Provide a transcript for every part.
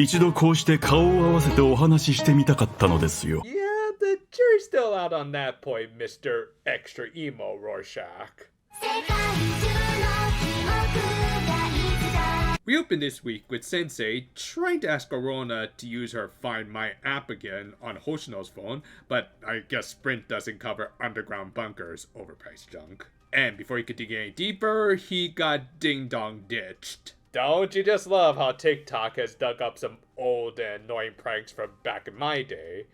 一度こうして顔を合わせてお話ししてみたかったのですよ。Yeah, the jury's still out on that point, Mr. Extra Emo Rorschach. We open this week with Sensei trying to ask Arona to use her Find My app again on Hoshino's phone, but I guess Sprint doesn't cover underground bunkers, overpriced junk. And before he could dig any deeper, he got ding-dong ditched. Don't you just love how TikTok has dug up some old and annoying pranks from back in my day,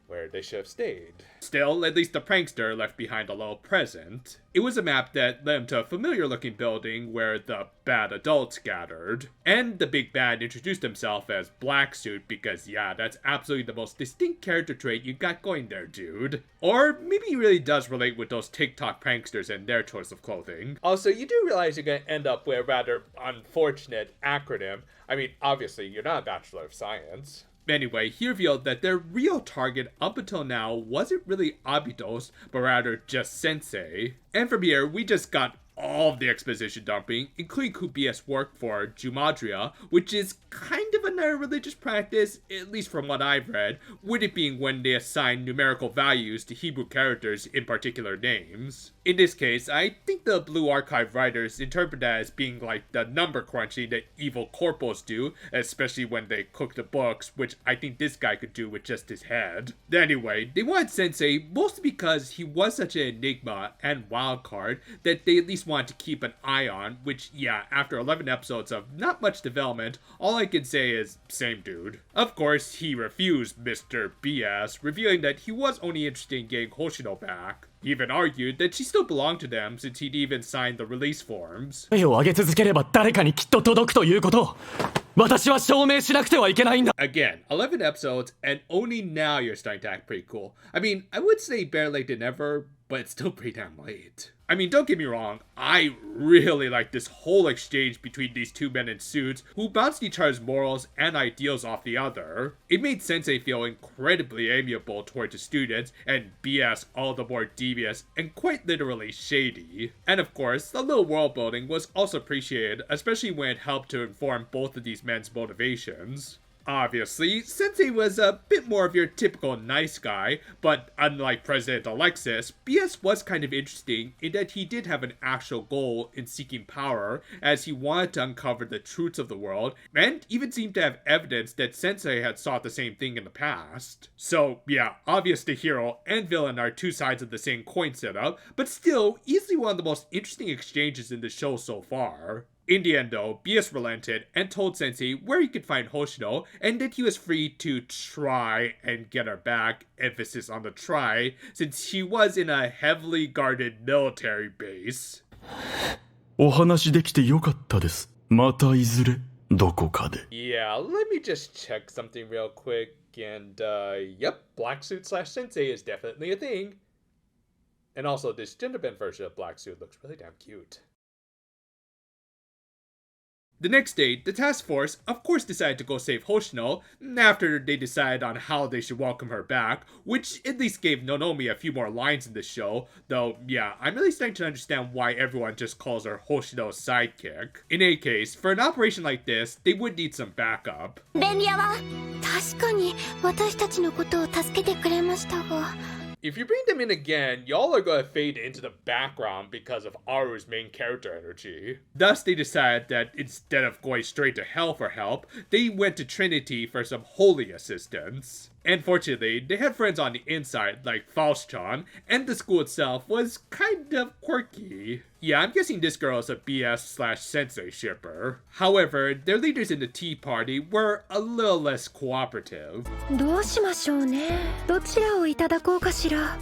where they should have stayed. Still, at least the prankster left behind a little present. It was a map that led him to a familiar-looking building where the bad adults gathered. And the big bad introduced himself as Black Suit because, yeah, that's absolutely the most distinct character trait you got going there, dude. Or maybe he really does relate with those TikTok pranksters and their choice of clothing. Also, you do realize you're going to end up with a rather unfortunate acronym. I mean, obviously, you're not a Bachelor of Science. Anyway, he revealed that their real target up until now wasn't really Abitos, but rather just Sensei. And from here, we just got all of the exposition dumping, including who BS worked for Jumadria, which is kind of another religious practice, at least from what I've read, with it being when they assign numerical values to Hebrew characters in particular names. In this case, I think the Blue Archive writers interpret that as being like the number crunching that evil corpos do, especially when they cook the books, which I think this guy could do with just his head. Anyway, they wanted Sensei mostly because he was such an enigma and wildcard that they at least wanted to keep an eye on, which, yeah, after 11 episodes of not much development, all I can say is, same dude. Of course, he refused Mr. BS, revealing that he was only interested in getting Hoshino back. He even argued that she still belonged to them since he'd even signed the release forms. Again, 11 episodes, and only now you're starting to act pretty cool. I mean, I would say better late than never, but it's still pretty damn late. I mean, don't get me wrong, I really like this whole exchange between these two men in suits who bounced each other's morals and ideals off the other. It made Sensei feel incredibly amiable towards his students, and BS all the more devious and quite literally shady. And of course, the little world building was also appreciated, especially when it helped to inform both of these men's motivations. Obviously, Sensei was a bit more of your typical nice guy, but unlike President Alexis, BS was kind of interesting in that he did have an actual goal in seeking power, as he wanted to uncover the truths of the world, and even seemed to have evidence that Sensei had sought the same thing in the past. So yeah, obvious the hero and villain are two sides of the same coin setup, but still easily one of the most interesting exchanges in the show so far. In the end though, BS relented and told Sensei where he could find Hoshino and that he was free to try and get her back, emphasis on the try, since she was in a heavily guarded military base. お話できてよかったです。またいずれどこかで。Yeah, let me just check something real quick, and yep, black suit slash Sensei is definitely a thing. And also, this gender bent version of black suit looks really damn cute. The next day, the task force of course decided to go save Hoshino after they decided on how they should welcome her back, which at least gave Nonomi a few more lines in the show, though yeah, I'm really starting to understand why everyone just calls her Hoshino's sidekick. In any case, for an operation like this, they would need some backup. 便利屋は確かに私たちのことを助けてくれましたが If you bring them in again, y'all are gonna fade into the background because of Aru's main character energy. Thus, they decided that instead of going straight to Hell for help, they went to Trinity for some holy assistance. And fortunately, they had friends on the inside, like Faustchan, and the school itself was kind of quirky. Yeah, I'm guessing this girl is a BS slash Sensei shipper. However, their leaders in the Tea Party were a little less cooperative. どうしましょうねどちらをいただこうかしら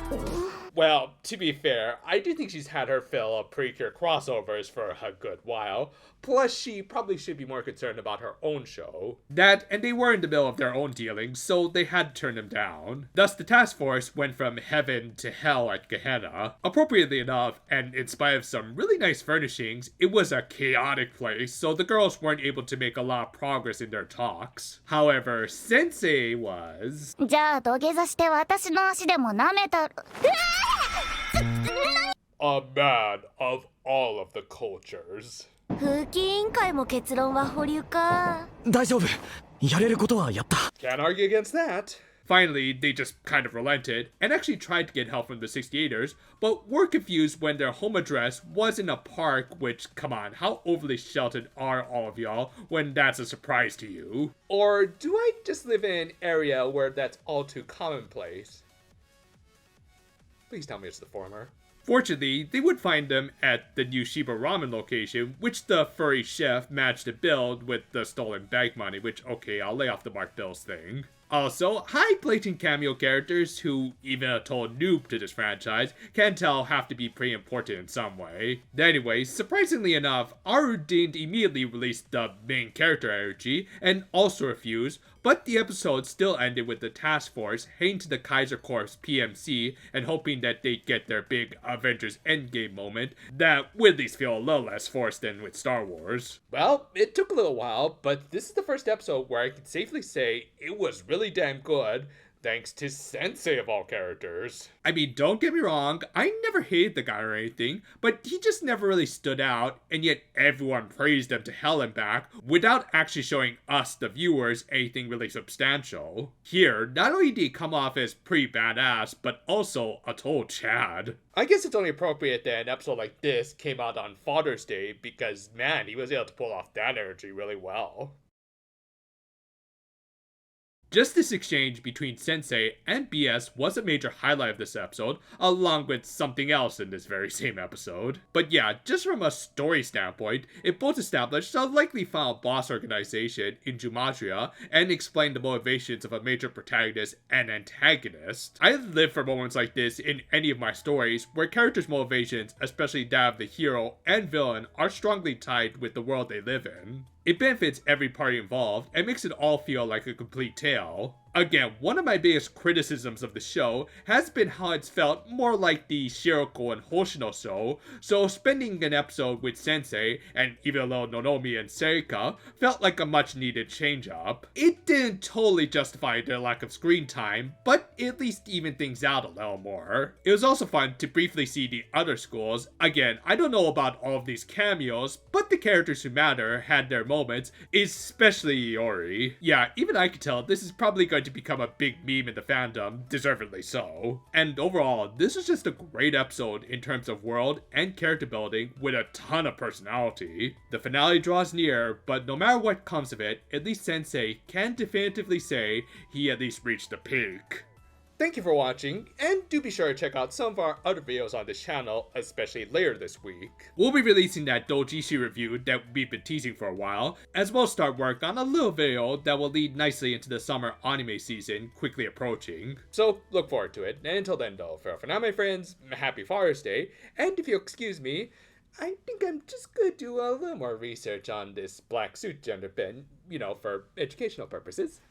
Well, to be fair, I do think she's had her fill of Precure crossovers for a good while. Plus, she probably should be more concerned about her own show. That, and they were in the middle of their own dealings, so they had to turn them down. Thus, the task force went from heaven to hell at Gehenna. Appropriately enough, and in spite of some really nice furnishings, it was a chaotic place, so the girls weren't able to make a lot of progress in their talks. However, Sensei was... じゃあ土下座して私の足でも舐めた a man of all of the cultures. 風紀委員会も結論は保留か大丈夫やれることはやった。 Can't argue against that. Finally, they just kind of relented and actually tried to get help from the 68ers, but were confused when their home address was in a park, which, come on, how overly sheltered are all of y'all when that's a surprise to you? Or do I just live in an area where that's all too commonplace? Please tell me it's the former. Fortunately, they would find them at the new Shiba Ramen location, which the furry chef managed to build with the stolen bank money, which, okay, I'll lay off the Mark Bills thing. Also, high blatant cameo characters who, even a total noob to this franchise, can tell have to be pretty important in some way. Anyway, surprisingly enough, Aru didn't immediately release the main character energy and also refused, but the episode still ended with the task force heading to the Kaiser Corps PMC and hoping that they'd get their big Avengers Endgame moment that would at least feel a little less forced than with Star Wars. Well, it took a little while, but this is the first episode where I can safely say it was really damn good, thanks to Sensei of all characters. I mean, don't get me wrong, I never hated the guy or anything, but he just never really stood out, and yet everyone praised him to hell and back without actually showing us, the viewers, anything really substantial. Here, not only did he come off as pretty badass, but also a total Chad. I guess it's only appropriate that an episode like this came out on Father's Day because, man, he was able to pull off that energy really well. Just this exchange between Sensei and BS was a major highlight of this episode, along with something else in this very same episode. But yeah, just from a story standpoint, it both established a likely final boss organization in Gematria and explained the motivations of a major protagonist and antagonist. I live for moments like this in any of my stories, where characters' motivations, especially that of the hero and villain, are strongly tied with the world they live in. It benefits every party involved and makes it all feel like a complete tale. Again, one of my biggest criticisms of the show has been how it's felt more like the Shiroko and Hoshino show, so spending an episode with Sensei, and even a little Nonomi and Seika, felt like a much needed change up. It didn't totally justify their lack of screen time, but at least evened things out a little more. It was also fun to briefly see the other schools. Again, I don't know about all of these cameos, but the characters who matter had their moments, especially Iori. Yeah, even I could tell this is probably going to become a big meme in the fandom, deservedly so. And overall, this is just a great episode in terms of world and character building with a ton of personality. The finale draws near, but no matter what comes of it, at least Sensei can definitively say he at least reached the peak. Thank you for watching, and do be sure to check out some of our other videos on this channel, especially later this week. We'll be releasing that Doujinshi review that we've been teasing for a while, as well as start work on a little video that will lead nicely into the summer anime season quickly approaching. So look forward to it, and until then though, for now my friends, happy Father's Day, and if you'll excuse me, I think I'm just gonna do a little more research on this black suit gender pen, you know, for educational purposes.